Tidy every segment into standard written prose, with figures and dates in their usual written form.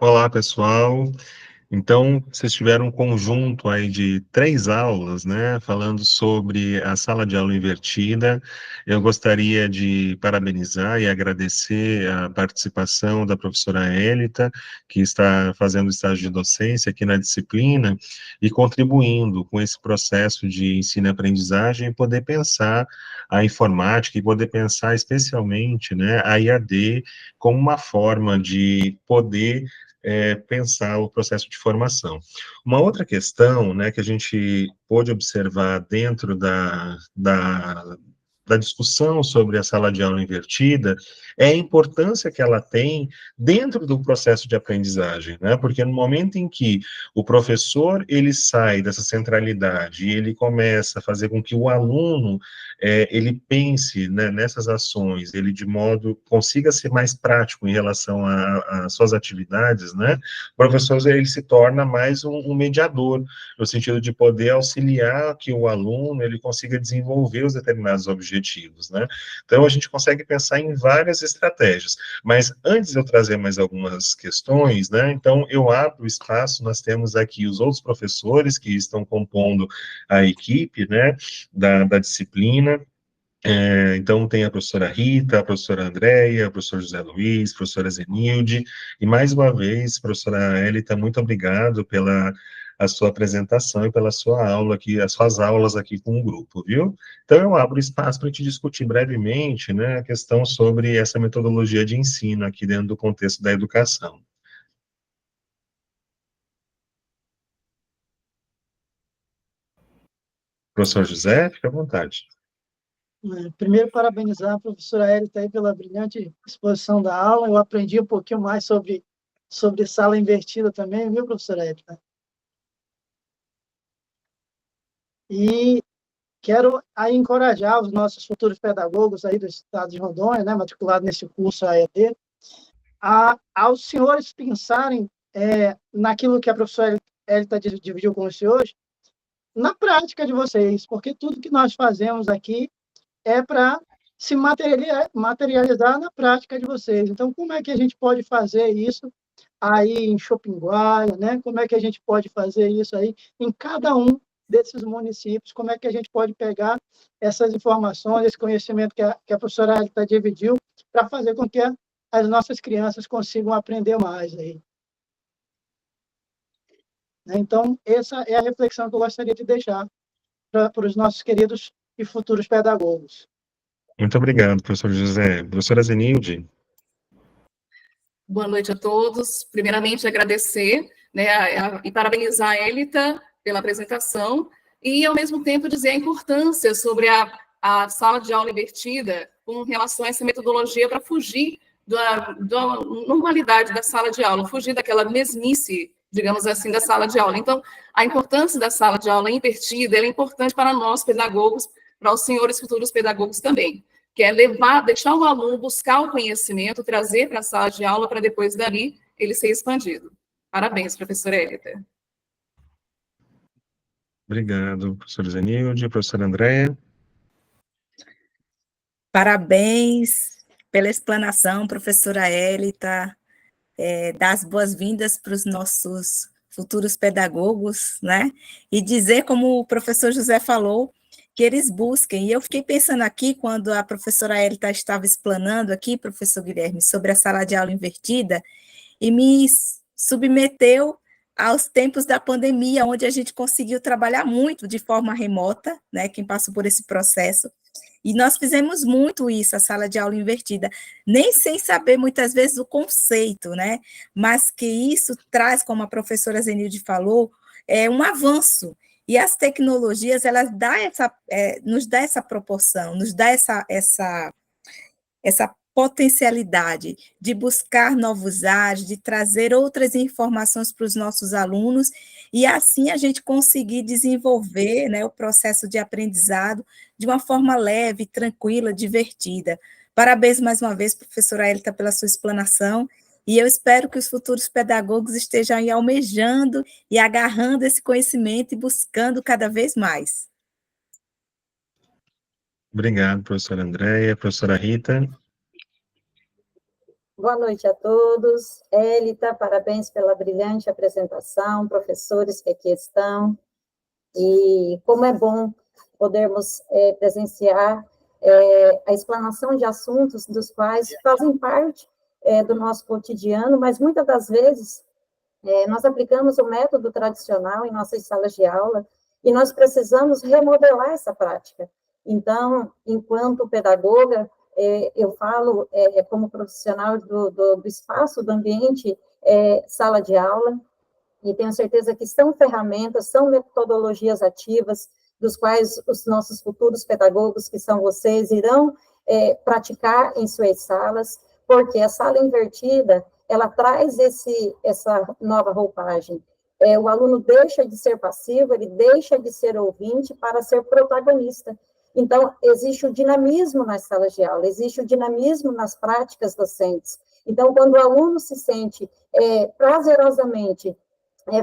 Olá, pessoal. Então, vocês tiveram um conjunto aí de 3 aulas, né, falando sobre a sala de aula invertida. Eu gostaria de parabenizar e agradecer a participação da professora Élita, que está fazendo estágio de docência aqui na disciplina e contribuindo com esse processo de ensino e aprendizagem e poder pensar a informática e poder pensar especialmente, né, a IAD como uma forma de poder pensar o processo de formação. Uma outra questão, né, que a gente pôde observar dentro da discussão sobre a sala de aula invertida é a importância que ela tem dentro do processo de aprendizagem, né? Porque no momento em que o professor ele sai dessa centralidade e ele começa a fazer com que o aluno ele pense, né, nessas ações, ele de modo consiga ser mais prático em relação às suas atividades, né? O professor ele se torna mais um mediador no sentido de poder auxiliar que o aluno ele consiga desenvolver os determinados objetivos, né? Então a gente consegue pensar em várias estratégias, mas antes de eu trazer mais algumas questões, né? Então eu abro o espaço, nós temos aqui os outros professores que estão compondo a equipe, né? Da disciplina. Então, tem a professora Rita, a professora Andréia, o professor José Luiz, a professora Zenilde, e mais uma vez, professora Élita, muito obrigado pela a sua apresentação e pela sua aula aqui, as suas aulas aqui com o grupo, viu? Então, eu abro espaço para a gente discutir brevemente, né, a questão sobre essa metodologia de ensino aqui dentro do contexto da educação. Professor José, fique à vontade. Primeiro, parabenizar a professora Élita aí pela brilhante exposição da aula. Eu aprendi um pouquinho mais sobre sala invertida também, viu, professora Élita? E quero aí encorajar os nossos futuros pedagogos aí do estado de Rondônia, né, matriculados nesse curso AED, aos senhores pensarem naquilo que a professora Élita dividiu com os senhores, na prática de vocês, porque tudo que nós fazemos aqui é para se materializar na prática de vocês. Então, como é que a gente pode fazer isso aí em Chopinguaia, né? Como é que a gente pode fazer isso aí em cada um desses municípios? Como é que a gente pode pegar essas informações, esse conhecimento que a professora Alita dividiu, para fazer com que as nossas crianças consigam aprender mais aí? Então, essa é a reflexão que eu gostaria de deixar para os nossos queridos e futuros pedagogos. Muito obrigado, professor José. Professora Zenilde. Boa noite a todos. Primeiramente, agradecer, né, e parabenizar a Élita pela apresentação e, ao mesmo tempo, dizer a importância sobre a sala de aula invertida com relação a essa metodologia para fugir da normalidade da sala de aula, fugir daquela mesmice, digamos assim, da sala de aula. Então, a importância da sala de aula invertida é importante para nós, pedagogos, para os senhores futuros pedagogos também, que é deixar o aluno buscar o conhecimento, trazer para a sala de aula, para depois dali ele ser expandido. Parabéns, professora Élita. Obrigado, professor Zenilde. Professora Andréia. Parabéns pela explanação, professora Élita, dar as boas-vindas para os nossos futuros pedagogos, né? E dizer, como o professor José falou, que eles busquem. E eu fiquei pensando aqui, quando a professora Élita estava explanando aqui, professor Guilherme, sobre a sala de aula invertida, e me submeteu aos tempos da pandemia, onde a gente conseguiu trabalhar muito de forma remota, né? Quem passou por esse processo. E nós fizemos muito isso, a sala de aula invertida, nem sem saber muitas vezes o conceito, né? Mas que isso traz, como a professora Zenilde falou, um avanço. E as tecnologias, elas nos dá essa proporção, nos dá essa potencialidade de buscar novos ares, de trazer outras informações para os nossos alunos, e assim a gente conseguir desenvolver, né, o processo de aprendizado de uma forma leve, tranquila, divertida. Parabéns mais uma vez, professora Élita, pela sua explanação, e eu espero que os futuros pedagogos estejam aí almejando e agarrando esse conhecimento e buscando cada vez mais. Obrigado, professora Andréia. Professora Rita. Boa noite a todos. Élita, parabéns pela brilhante apresentação, professores que aqui estão. E como é bom podermos presenciar a explanação de assuntos dos quais fazem parte do nosso cotidiano, mas muitas das vezes nós aplicamos o método tradicional em nossas salas de aula e nós precisamos remodelar essa prática. Então, enquanto pedagoga, eu falo como profissional do espaço, do ambiente, sala de aula, e tenho certeza que são ferramentas, são metodologias ativas, dos quais os nossos futuros pedagogos, que são vocês, irão praticar em suas salas, porque a sala invertida, ela traz essa nova roupagem. O aluno deixa de ser passivo, ele deixa de ser ouvinte para ser protagonista. Então, existe o dinamismo nas salas de aula, existe o dinamismo nas práticas docentes. Então, quando o aluno se sente prazerosamente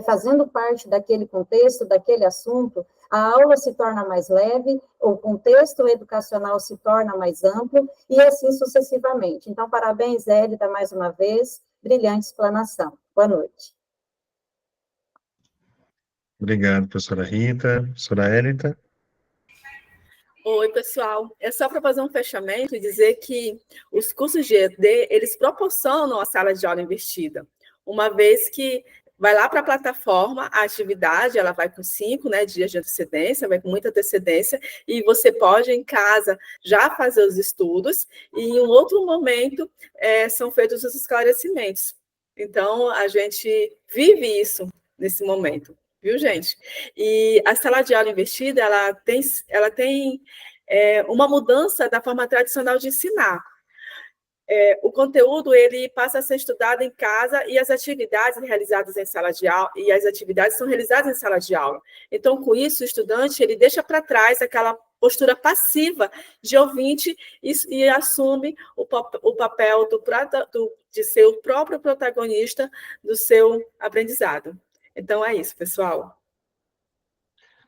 fazendo parte daquele contexto, daquele assunto, a aula se torna mais leve, o contexto educacional se torna mais amplo, e assim sucessivamente. Então, parabéns, Élita, mais uma vez, brilhante explanação. Boa noite. Obrigado, professora Rita. Professora Élita. Oi, pessoal. É só para fazer um fechamento e dizer que os cursos de EAD, eles proporcionam a sala de aula invertida, uma vez que vai lá para a plataforma, a atividade, ela vai com 5 dias de antecedência, vai com muita antecedência, e você pode, em casa, já fazer os estudos, e em um outro momento são feitos os esclarecimentos. Então, a gente vive isso nesse momento, viu, gente? E a sala de aula invertida, ela tem uma mudança da forma tradicional de ensinar. O conteúdo ele passa a ser estudado em casa e as atividades realizadas em sala de aula e as atividades são realizadas em sala de aula. Então, com isso, o estudante ele deixa para trás aquela postura passiva de ouvinte e assume o papel de ser o próprio protagonista do seu aprendizado. Então, é isso, pessoal.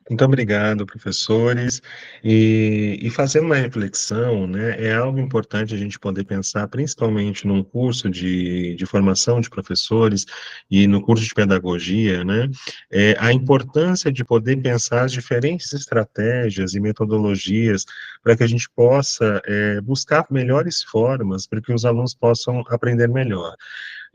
Muito obrigado, professores. E fazer uma reflexão, né, é algo importante a gente poder pensar, principalmente num curso de formação de professores e no curso de pedagogia, né, a importância de poder pensar as diferentes estratégias e metodologias para que a gente possa buscar melhores formas para que os alunos possam aprender melhor.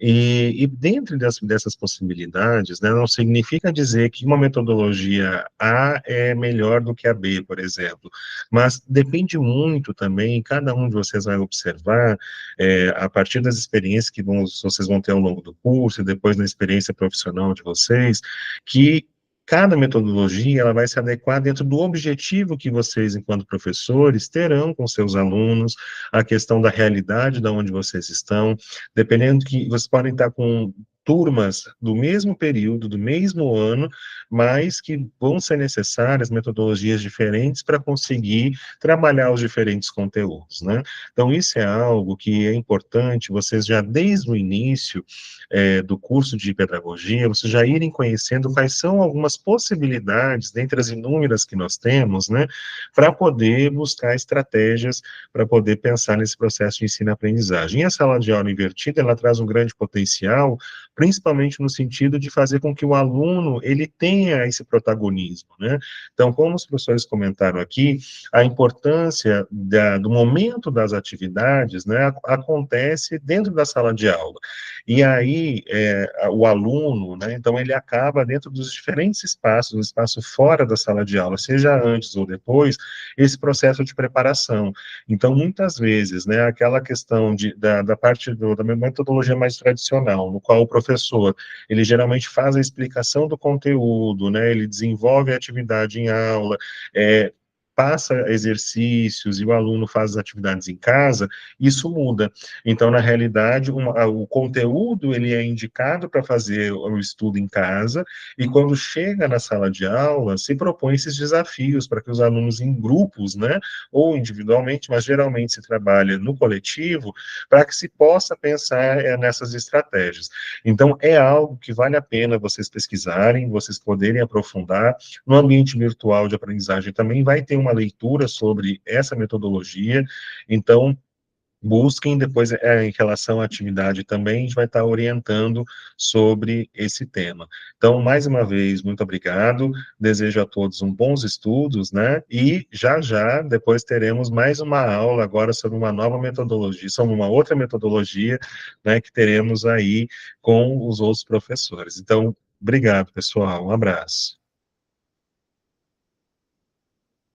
E dentro dessas possibilidades, né, não significa dizer que uma metodologia A é melhor do que a B, por exemplo, mas depende muito também, cada um de vocês vai observar, a partir das experiências que vocês vão ter ao longo do curso, e depois na experiência profissional de vocês, que cada metodologia ela vai se adequar dentro do objetivo que vocês, enquanto professores, terão com seus alunos, a questão da realidade de onde vocês estão, dependendo que vocês podem estar com turmas do mesmo período, do mesmo ano, mas que vão ser necessárias metodologias diferentes para conseguir trabalhar os diferentes conteúdos, né? Então, isso é algo que é importante, vocês já desde o início do curso de pedagogia, vocês já irem conhecendo quais são algumas possibilidades, dentre as inúmeras que nós temos, né, para poder buscar estratégias, para poder pensar nesse processo de ensino-aprendizagem. E a sala de aula invertida, ela traz um grande potencial, principalmente no sentido de fazer com que o aluno, ele tenha esse protagonismo, né? Então, como os professores comentaram aqui, a importância do momento das atividades, né, acontece dentro da sala de aula. E aí, o aluno, né, então ele acaba dentro dos diferentes espaços, um espaço fora da sala de aula, seja antes ou depois, esse processo de preparação. Então, muitas vezes, né, aquela questão da parte da metodologia mais tradicional, no qual o professor, ele geralmente faz a explicação do conteúdo, né, ele desenvolve a atividade em aula, passa exercícios e o aluno faz as atividades em casa, isso muda. Então, na realidade, o conteúdo, ele é indicado para fazer o estudo em casa, e quando chega na sala de aula, se propõe esses desafios para que os alunos em grupos, né, ou individualmente, mas geralmente se trabalha no coletivo, para que se possa pensar nessas estratégias. Então, é algo que vale a pena vocês pesquisarem, vocês poderem aprofundar. No ambiente virtual de aprendizagem também vai ter uma leitura sobre essa metodologia, então busquem, depois em relação à atividade também, a gente vai estar orientando sobre esse tema. Então, mais uma vez, muito obrigado, desejo a todos bons estudos, né, e já, depois teremos mais uma aula agora sobre uma nova metodologia, sobre uma outra metodologia, né, que teremos aí com os outros professores. Então, obrigado, pessoal, um abraço.